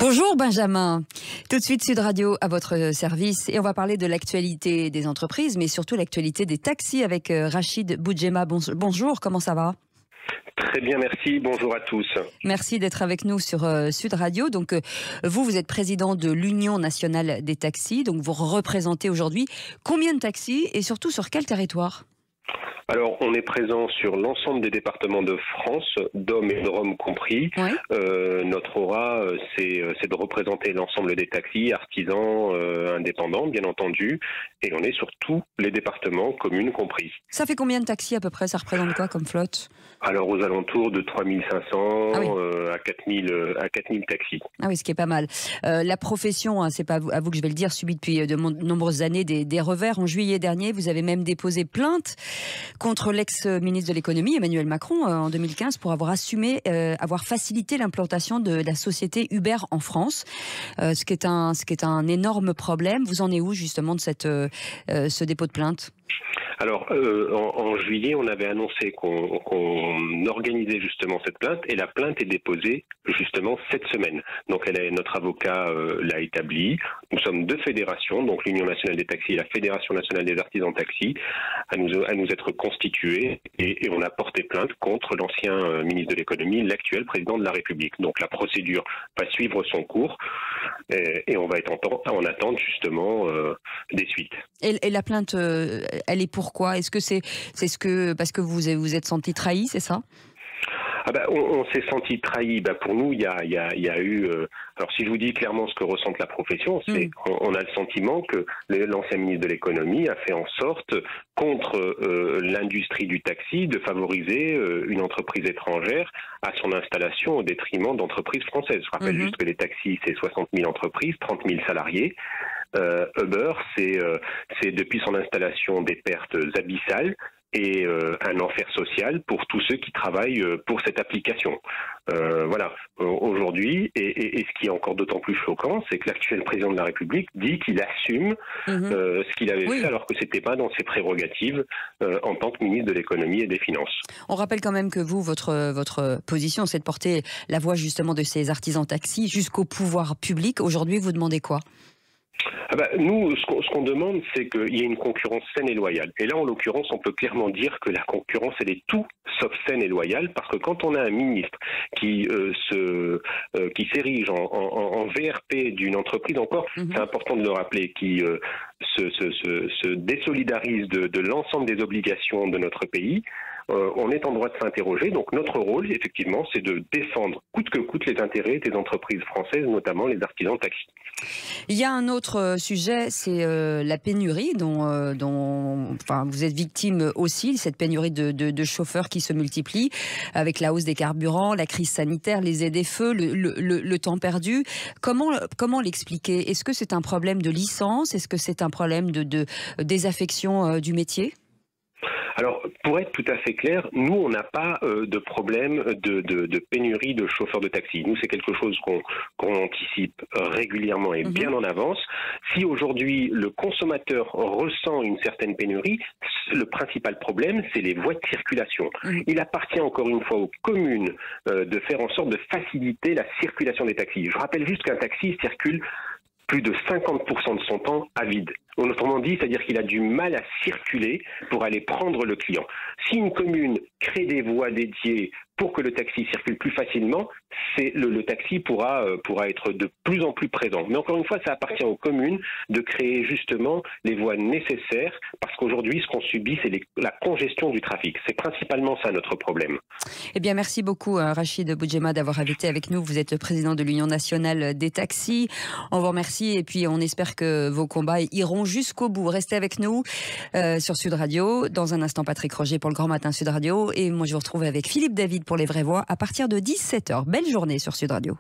Bonjour Benjamin, tout de suite Sud Radio à votre service et on va parler de l'actualité des entreprises mais surtout l'actualité des taxis avec Rachid Boudjema. Bonjour, comment ça va? Très bien, merci. Bonjour à tous. Merci d'être avec nous sur Sud Radio. Donc, vous êtes président de l'Union nationale des taxis. Donc, vous représentez aujourd'hui combien de taxis et surtout sur quel territoire? Alors, on est présent sur l'ensemble des départements de France, DOM et DROM compris. Oui. Notre aura, c'est de représenter l'ensemble des taxis, artisans, indépendants, bien entendu. Et on est sur tous les départements, communes compris. Ça fait combien de taxis à peu près? Ça représente quoi comme flotte? Alors, aux alentours de 3500 à 4000 taxis. Ah oui, ce qui est pas mal. La profession, hein, c'est pas à vous que je vais le dire, subit depuis de nombreuses années des revers. En juillet dernier, vous avez même déposé plainte contre l'ex-ministre de l'économie, Emmanuel Macron, en 2015, pour avoir avoir facilité l'implantation de la société Uber en France, ce qui est un énorme problème. Vous en êtes où justement de ce dépôt de plainte? Alors, en juillet, on avait annoncé qu'on organisait justement cette plainte et la plainte est déposée justement cette semaine. Donc, notre avocat l'a établi. Nous sommes deux fédérations, donc l'Union nationale des taxis et la Fédération nationale des artisans taxis, à nous être constitués et on a porté plainte contre l'ancien ministre de l'économie, l'actuel président de la République. Donc, la procédure va suivre son cours et on va être en attente justement des suites. Et la plainte, elle est pourquoi? Est-ce que c'est parce que vous êtes senti trahi, c'est ça? On s'est senti trahi. Pour nous, il y a eu. Alors, si je vous dis clairement ce que ressent la profession, c'est on a le sentiment que l'ancien ministre de l'économie a fait en sorte, contre l'industrie du taxi, de favoriser une entreprise étrangère à son installation au détriment d'entreprises françaises. Je rappelle juste que les taxis, c'est 60 000 entreprises, 30 000 salariés. Uber, c'est depuis son installation des pertes abyssales et un enfer social pour tous ceux qui travaillent pour cette application. Voilà, aujourd'hui, et ce qui est encore d'autant plus choquant, c'est que l'actuel président de la République dit qu'il assume ce qu'il avait fait alors que c'était pas dans ses prérogatives en tant que ministre de l'économie et des finances. On rappelle quand même que vous, votre position, c'est de porter la voix justement de ces artisans taxis jusqu'au pouvoir public. Aujourd'hui, vous demandez quoi? Nous, ce qu'on demande, c'est qu'il y ait une concurrence saine et loyale. Et là, en l'occurrence, on peut clairement dire que la concurrence, elle est tout sauf saine et loyale, parce que quand on a un ministre qui s'érige en VRP d'une entreprise, encore, c'est important de le rappeler, qui se désolidarise de l'ensemble des obligations de notre pays, on est en droit de s'interroger. Donc notre rôle, effectivement, c'est de défendre coûte que coûte les intérêts des entreprises françaises, notamment les artisans de taxi. Il y a un autre sujet, c'est la pénurie dont vous êtes victime aussi, cette pénurie de chauffeurs qui se multiplie avec la hausse des carburants, la crise sanitaire, les ZFE, le temps perdu. Comment l'expliquer? Est-ce que c'est un problème de licence? Est-ce que c'est un problème de désaffection du métier? Alors, pour être tout à fait clair, nous, on n'a pas de problème de pénurie de chauffeurs de taxi. Nous, c'est quelque chose qu'on anticipe régulièrement et bien en avance. Si aujourd'hui, le consommateur ressent une certaine pénurie, le principal problème, c'est les voies de circulation. Il appartient encore une fois aux communes de faire en sorte de faciliter la circulation des taxis. Je rappelle juste qu'un taxi circule plus de 50% de son temps à vide. Autrement dit, c'est-à-dire qu'il a du mal à circuler pour aller prendre le client. Si une commune crée des voies dédiées pour que le taxi circule plus facilement, le taxi pourra être de plus en plus présent. Mais encore une fois, ça appartient aux communes de créer justement les voies nécessaires, parce qu'aujourd'hui, ce qu'on subit, c'est la congestion du trafic. C'est principalement ça notre problème. Eh bien, merci beaucoup, Rachid Boudjema, d'avoir habité avec nous. Vous êtes le président de l'Union nationale des taxis. On vous remercie et puis on espère que vos combats iront jusqu'au bout. Restez avec nous sur Sud Radio. Dans un instant, Patrick Roger pour le Grand Matin Sud Radio. Et moi, je vous retrouve avec Philippe David pour Les Vraies Voix à partir de 17h. Belle journée sur Sud Radio.